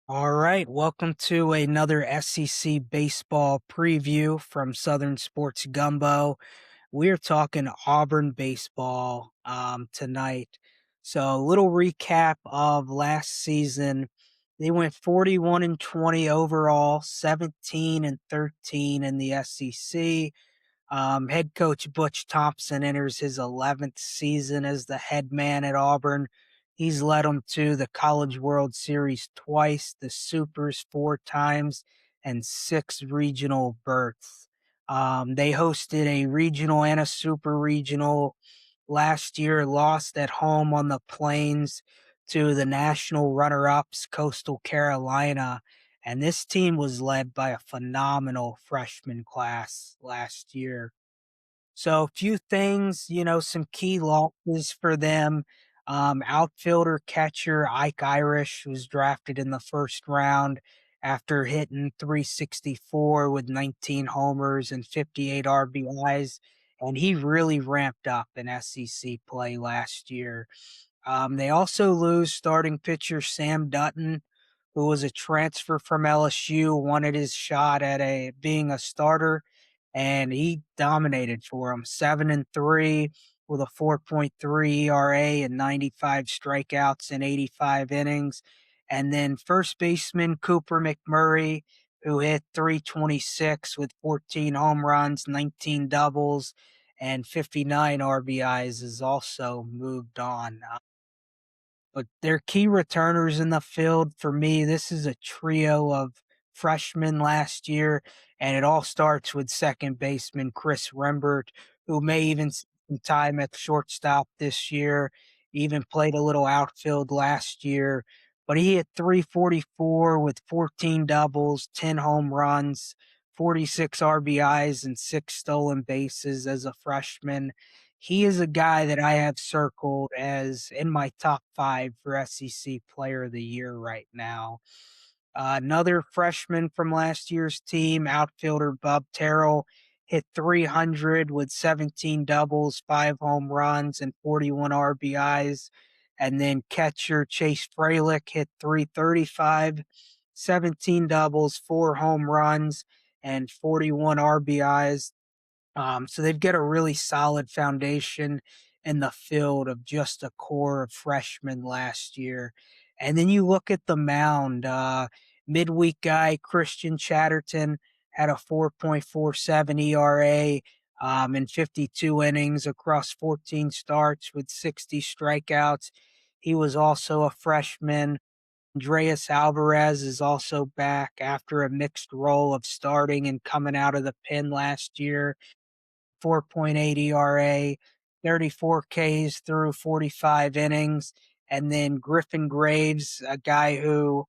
All right, welcome to another SEC baseball preview from Southern Sports Gumbo. We're talking Auburn baseball tonight. So, a little recap of last season. They went 41 and 20 overall, 17 and 13 in the SEC. Head coach Butch Thompson enters his 11th season as the head man at Auburn. He's led them to the College World Series twice, the Supers four times, and six regional berths. They hosted a regional and a super regional last year, lost at home on the Plains to the national runner ups, Coastal Carolina. And this team was led by a phenomenal freshman class last year. So a few things, some key losses for them. Outfielder catcher Ike Irish was drafted in the first round after hitting 364 with 19 homers and 58 RBIs, and he really ramped up in SEC play last year. They also lose starting pitcher Sam Dutton, who was a transfer from LSU, wanted his shot at being a starter, and he dominated for him. 7-3 with a 4.3 ERA and 95 strikeouts in 85 innings. And then first baseman Cooper McMurray, who hit 326 with 14 home runs, 19 doubles, and 59 RBIs, is also moved on. But they're key returners in the field. For me, this is a trio of freshmen last year, and it all starts with second baseman Chris Rembert, who may even see some time at shortstop this year, even played a little outfield last year. But he hit 344 with 14 doubles, 10 home runs, 46 RBIs, and six stolen bases as a freshman. He is a guy that I have circled as in my top five for SEC Player of the Year right now. Another freshman from last year's team, outfielder Bub Terrell, hit 300 with 17 doubles, five home runs, and 41 RBIs. And then catcher Chase Fralick hit 335, 17 doubles, four home runs, and 41 RBIs. So they've got a really solid foundation in the field of just a core of freshmen last year. And then you look at the mound, midweek guy Christian Chatterton had a 4.47 ERA in 52 innings across 14 starts with 60 strikeouts. He was also a freshman. Andreas Alvarez is also back after a mixed role of starting and coming out of the pen last year. 4.8 ERA, 34 Ks through 45 innings. And then Griffin Graves, a guy who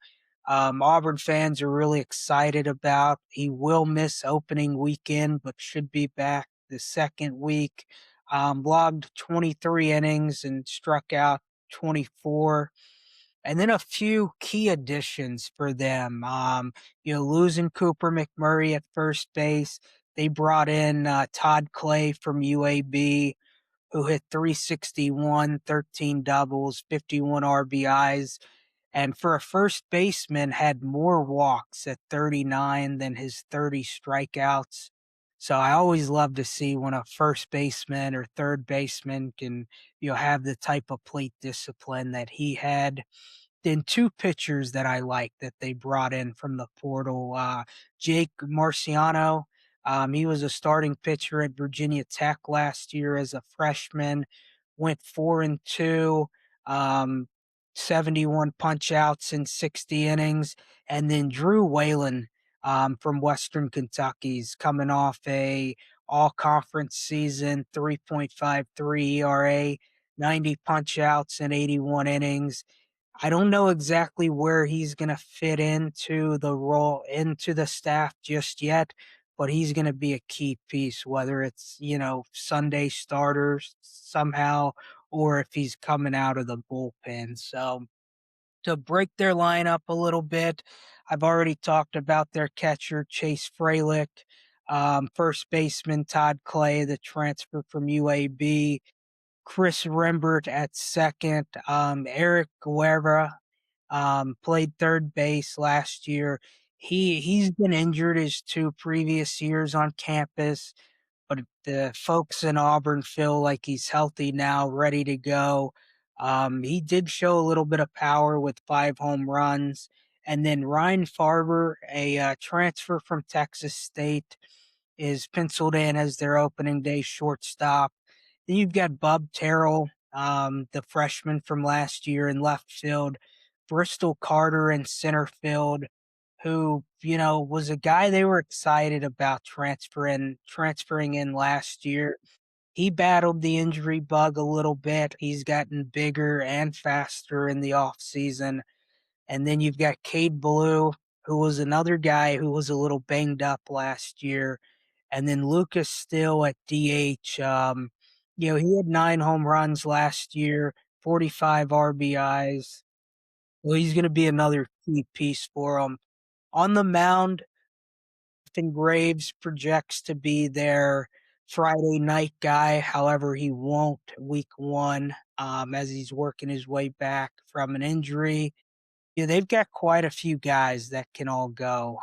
Auburn fans are really excited about. He will miss opening weekend, but should be back the second week. Logged 23 innings and struck out 24. And then a few key additions for them. Losing Cooper McMurray at first base. They brought in Todd Clay from UAB, who hit 361, 13 doubles, 51 RBIs, and for a first baseman had more walks at 39 than his 30 strikeouts. So I always love to see when a first baseman or third baseman can, have the type of plate discipline that he had. Then two pitchers that I like that they brought in from the portal. Jake Marciano, he was a starting pitcher at Virginia Tech last year as a freshman. Went 4-2, um, 71 punch outs in 60 innings, and then Drew Whalen from Western Kentucky's coming off a all conference season, 3.53 ERA, 90 punch outs in 81 innings. I don't know exactly where he's going to fit into the role, into the staff just yet, but he's going to be a key piece, whether it's, Sunday starters somehow or if he's coming out of the bullpen. So to break their lineup a little bit, I've already talked about their catcher, Chase Fralick, first baseman, Todd Clay, the transfer from UAB, Chris Rembert at second, Eric Guerra played third base last year. He's been injured his 2 previous years on campus, but the folks in Auburn feel like he's healthy now, ready to go. He did show a little bit of power with 5 home runs. And then Ryan Farber, a transfer from Texas State, is penciled in as their opening day shortstop. Then you've got Bub Terrell, the freshman from last year in left field, Bristol Carter in center field, who, was a guy they were excited about transferring in last year. He battled the injury bug a little bit. He's gotten bigger and faster in the off season. And then you've got Cade Blue, who was another guy who was a little banged up last year. And then Lucas Still at DH. He had 9 home runs last year, 45 RBIs. Well, he's going to be another key piece for them. On the mound, Ethan Graves projects to be their Friday night guy. However, he won't week 1 as he's working his way back from an injury. Yeah, they've got quite a few guys that can all go.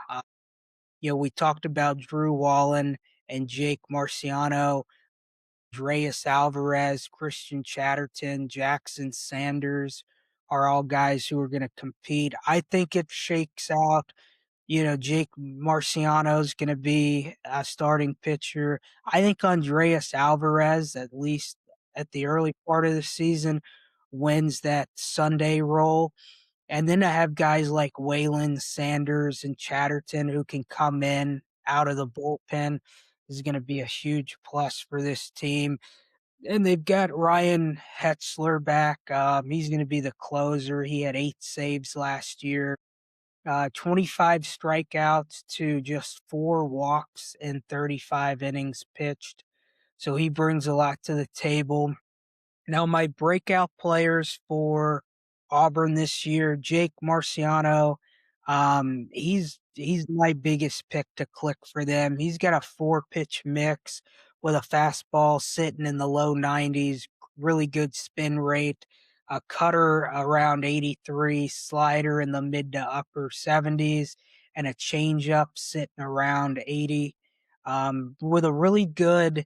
We talked about Drew Wallen and Jake Marciano, Dreas Alvarez, Christian Chatterton, Jackson Sanders are all guys who are going to compete. I think it shakes out. Jake Marciano is going to be a starting pitcher. I think Andreas Alvarez, at least at the early part of the season, wins that Sunday role. And then I have guys like Waylon Sanders and Chatterton who can come in out of the bullpen. This is going to be a huge plus for this team. And they've got Ryan Hetzler back. He's going to be the closer. He had 8 saves last year, 25 strikeouts to just 4 walks in 35 innings pitched. So he brings a lot to the table. Now, my breakout players for Auburn this year, Jake Marciano, he's my biggest pick to click for them. He's got a 4-pitch mix with a fastball sitting in the low 90s, really good spin rate, a cutter around 83, slider in the mid to upper 70s, and a changeup sitting around 80. With a really good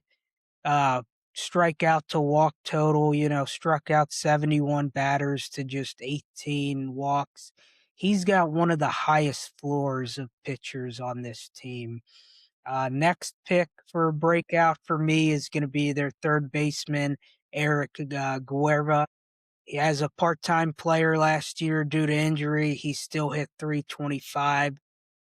uh, strikeout to walk total, struck out 71 batters to just 18 walks. He's got one of the highest floors of pitchers on this team. Next pick for a breakout for me is going to be their third baseman, Eric Guerra. As a part-time player last year due to injury, he still hit 325,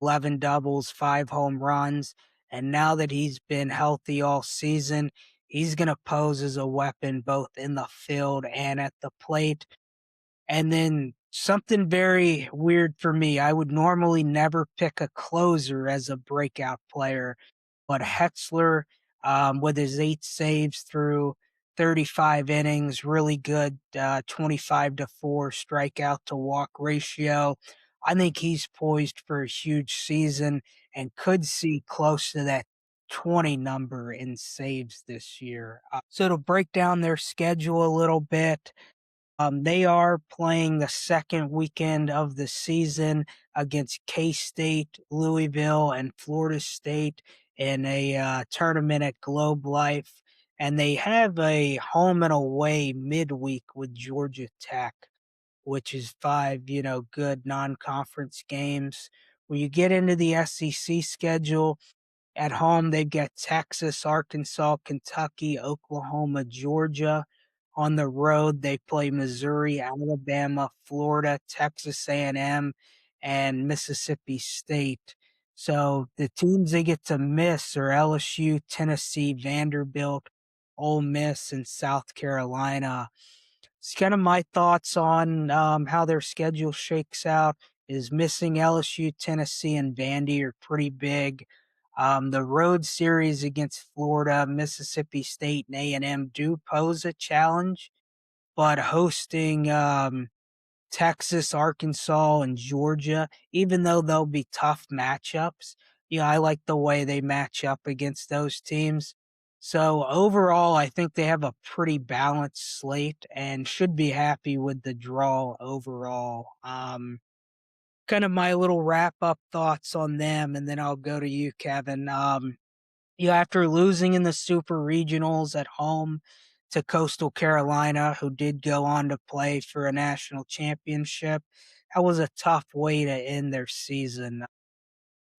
11 doubles, 5 home runs. And now that he's been healthy all season, he's going to pose as a weapon both in the field and at the plate. And then something very weird for me, I would normally never pick a closer as a breakout player, but Hetzler, with his 8 saves through 35 innings, really good 25-4 strikeout to walk ratio. I think he's poised for a huge season and could see close to that 20 number in saves this year. So to break down their schedule a little bit, they are playing the second weekend of the season against K-State, Louisville, and Florida State in a tournament at Globe Life. And they have a home and away midweek with Georgia Tech, which is 5, good non-conference games. When you get into the SEC schedule, at home, they've got Texas, Arkansas, Kentucky, Oklahoma, Georgia. On the road, they play Missouri, Alabama, Florida, Texas A&M, and Mississippi State. So the teams they get to miss are LSU, Tennessee, Vanderbilt, Ole Miss, and South Carolina. It's kind of my thoughts on how their schedule shakes out. Is missing LSU, Tennessee, and Vandy are pretty big. The road series against Florida, Mississippi State, and A&M do pose a challenge, but hosting Texas, Arkansas, and Georgia, even though they'll be tough matchups, I like the way they match up against those teams. So overall, I think they have a pretty balanced slate and should be happy with the draw overall. Kind of my little wrap up thoughts on them, and then I'll go to you, Kevin. After losing in the super regionals at home to Coastal Carolina, who did go on to play for a national championship, that was a tough way to end their season.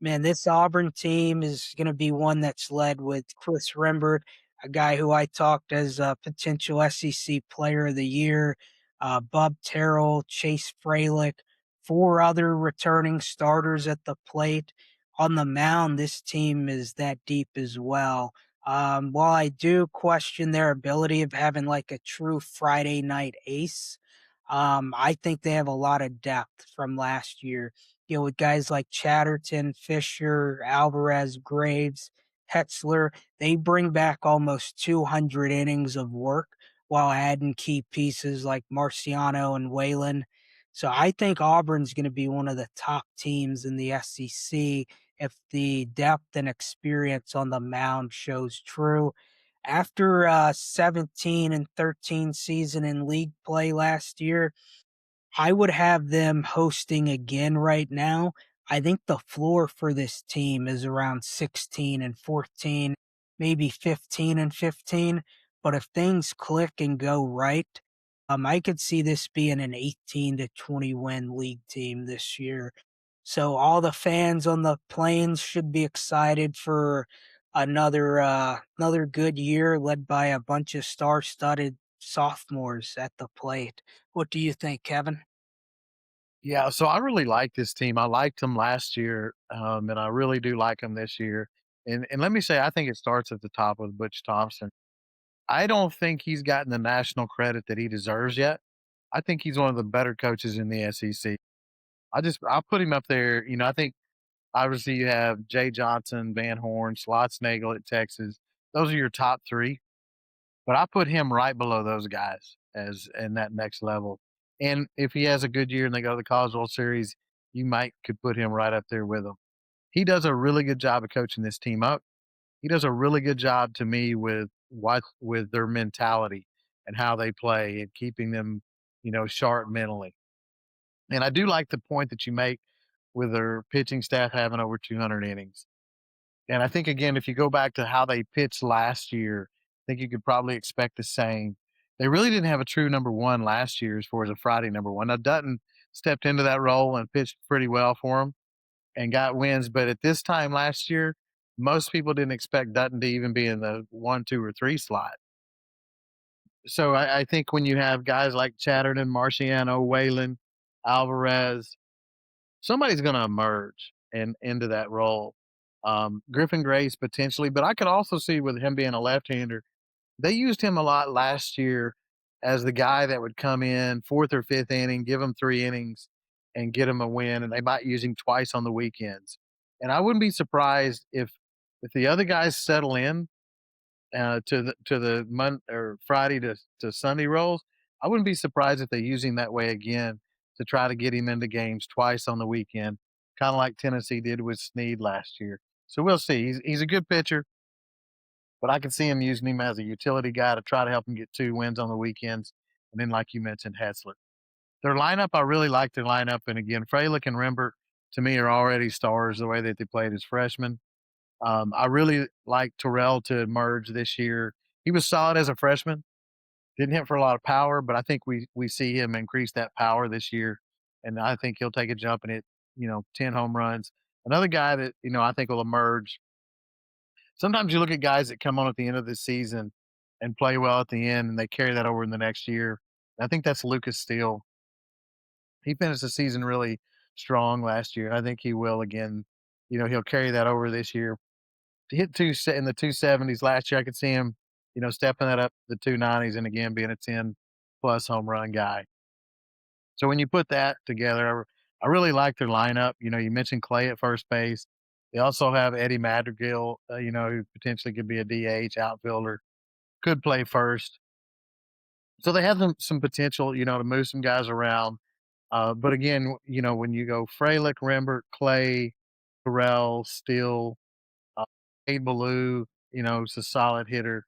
Man, this Auburn team is gonna be one that's led with Chris Rembert, a guy who I talked as a potential SEC Player of the Year, Bub Terrell, Chase Fralick, 4 other returning starters at the plate. On the mound, this team is that deep as well. While I do question their ability of having, like, a true Friday night ace, I think they have a lot of depth from last year, with guys like Chatterton, Fisher, Alvarez, Graves, Hetzler. They bring back almost 200 innings of work while adding key pieces like Marciano and Whalen. So I think Auburn's going to be one of the top teams in the SEC if the depth and experience on the mound shows true. After a 17 and 13 season in league play last year, I would have them hosting again right now. I think the floor for this team is around 16 and 14, maybe 15 and 15. But if things click and go right, I could see this being an 18 to 20 win league team this year. So all the fans on the plains should be excited for another good year led by a bunch of star-studded sophomores at the plate. What do you think, Kevin? Yeah, so I really like this team. I liked them last year, and I really do like them this year. And let me say, I think it starts at the top with Butch Thompson. I don't think he's gotten the national credit that he deserves yet. I think he's one of the better coaches in the SEC. I'll put him up there. I think obviously you have Jay Johnson, Van Horn, Slotsnagel at Texas. Those are your top three. But I put him right below those guys as in that next level. And if he has a good year and they go to the College World Series, you might could put him right up there with him. He does a really good job of coaching this team up. He does a really good job to me with their mentality and how they play and keeping them, sharp mentally. And I do like the point that you make with their pitching staff having over 200 innings. And I think again, if you go back to how they pitched last year, I think you could probably expect the same. They really didn't have a true number one last year as far as a Friday number one. Now Dutton stepped into that role and pitched pretty well for him and got wins. But at this time last year, most people didn't expect Dutton to even be in the 1, 2, or 3 slot. So I think when you have guys like Chatterton, Marciano, Whalen, Alvarez, somebody's going to emerge and into that role. Griffin Grace potentially, but I could also see with him being a left-hander, they used him a lot last year as the guy that would come in fourth or fifth inning, give him 3 innings, and get him a win. And they might use him twice on the weekends. And I wouldn't be surprised if the other guys settle in to the or Friday to Sunday rolls. I wouldn't be surprised if they use him that way again to try to get him into games twice on the weekend, kind of like Tennessee did with Snead last year. So we'll see. He's a good pitcher, but I can see him using him as a utility guy to try to help him get 2 wins on the weekends. And then, like you mentioned, Hetzler. Their lineup, I really like their lineup. And again, Fralick and Rembert to me are already stars the way that they played as freshmen. I really like Terrell to emerge this year. He was solid as a freshman. Didn't hit for a lot of power, but I think we see him increase that power this year, and I think he'll take a jump and hit 10 home runs. Another guy that I think will emerge. Sometimes you look at guys that come on at the end of the season and play well at the end, and they carry that over in the next year. I think that's Lucas Steele. He finished the season really strong last year. I think he will again. He'll carry that over this year to hit in the 270s last year. I could see him, stepping that up the 290s and again being a 10 plus home run guy. So when you put that together, I really like their lineup. You mentioned Clay at first base. They also have Eddie Madrigal, who potentially could be a DH outfielder, could play first. So they have some potential, to move some guys around. But again, when you go Fralick, Rembert, Clay, Terrell, Steele, Cade Ballou. He's a solid hitter,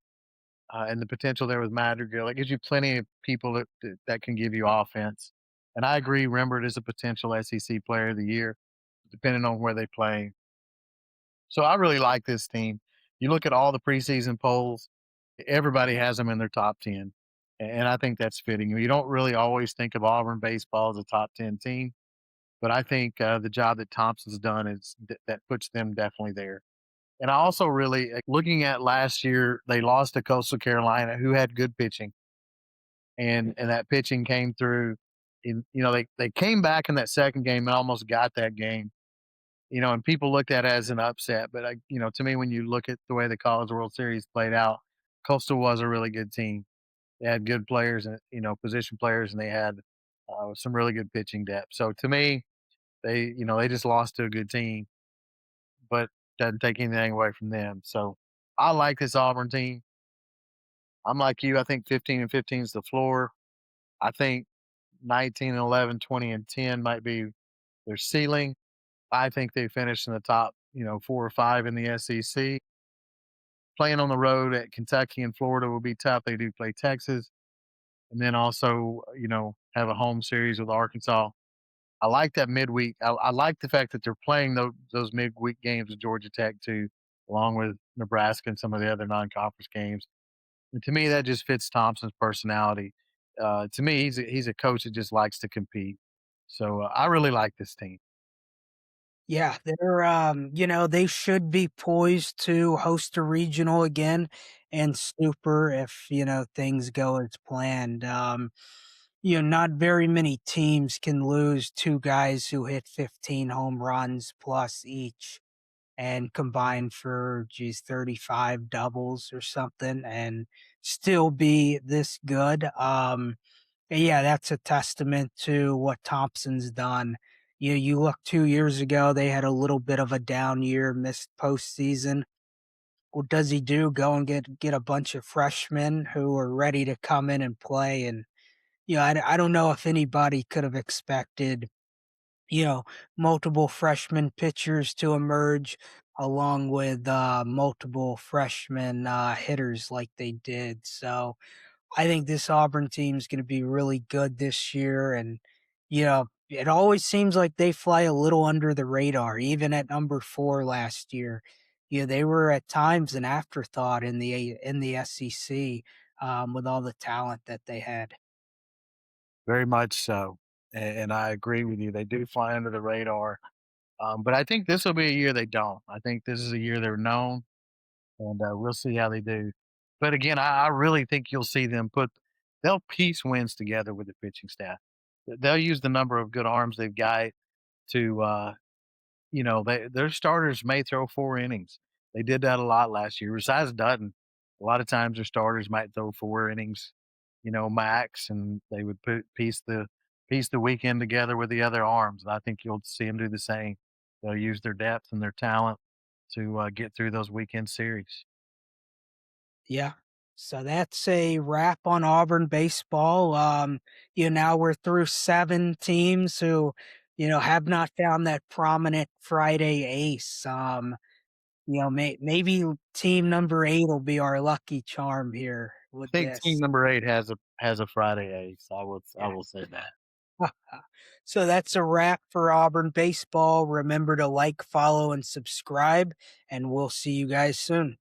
and the potential there with Madrigal. It gives you plenty of people that can give you offense. And I agree, Rembert is a potential SEC player of the year, depending on where they play. So I really like this team. You look at all the preseason polls, everybody has them in their top 10. And I think that's fitting. You don't really always think of Auburn baseball as a top 10 team, but I think the job that Thompson's done that puts them definitely there. And I also really, looking at last year, they lost to Coastal Carolina, who had good pitching, and that pitching came through. They came back in that second game and almost got that game. And people looked at it as an upset, but to me, when you look at the way the College World Series played out, Coastal was a really good team. They had good players and position players, and they had some really good pitching depth. So to me, they just lost to a good team, but doesn't take anything away from them. So I like this Auburn team. I'm like you. I think 15 and 15 is the floor. I think 19 and 11, 20 and 10 might be their ceiling. I think they finish in the top, 4 or 5 in the SEC. Playing on the road at Kentucky and Florida will be tough. They do play Texas, and then also, have a home series with Arkansas. I like that midweek. I like the fact that they're playing those midweek games with Georgia Tech too, along with Nebraska and some of the other non-conference games. And to me, that just fits Thompson's personality. To me, he's a coach that just likes to compete. So I really like this team. Yeah, they should be poised to host a regional again and super if, things go as planned. Not very many teams can lose two guys who hit 15 home runs plus each and combine for, 35 doubles or something and still be this good. Yeah, that's a testament to what Thompson's done. You look 2 years ago, they had a little bit of a down year, missed postseason. What does he do? Go and get a bunch of freshmen who are ready to come in and play. And I don't know if anybody could have expected you know, multiple freshman pitchers to emerge along with multiple freshman hitters like they did. So I think this Auburn team is going to be really good this year. And, it always seems like they fly a little under the radar, even at number 4 last year. They were at times an afterthought in the SEC with all the talent that they had. Very much so. And I agree with you. They do fly under the radar. But I think this will be a year they don't. I think this is a year they're known, and we'll see how they do. But again, I really think you'll see they'll piece wins together with the pitching staff. They'll use the number of good arms they've got to their starters may throw 4 innings. They did that a lot last year. Besides Dutton, a lot of times their starters might throw 4 innings, max, and they would piece the weekend together with the other arms. And I think you'll see them do the same. They'll use their depth and their talent to get through those weekend series. Yeah. So that's a wrap on Auburn baseball. Now we're through 7 teams who, have not found that prominent Friday ace. Maybe team number 8 will be our lucky charm here I with think team this. number 8 has a Friday ace. I Yeah. will say that. So that's a wrap for Auburn baseball. Remember to like, follow, and subscribe, and we'll see you guys soon.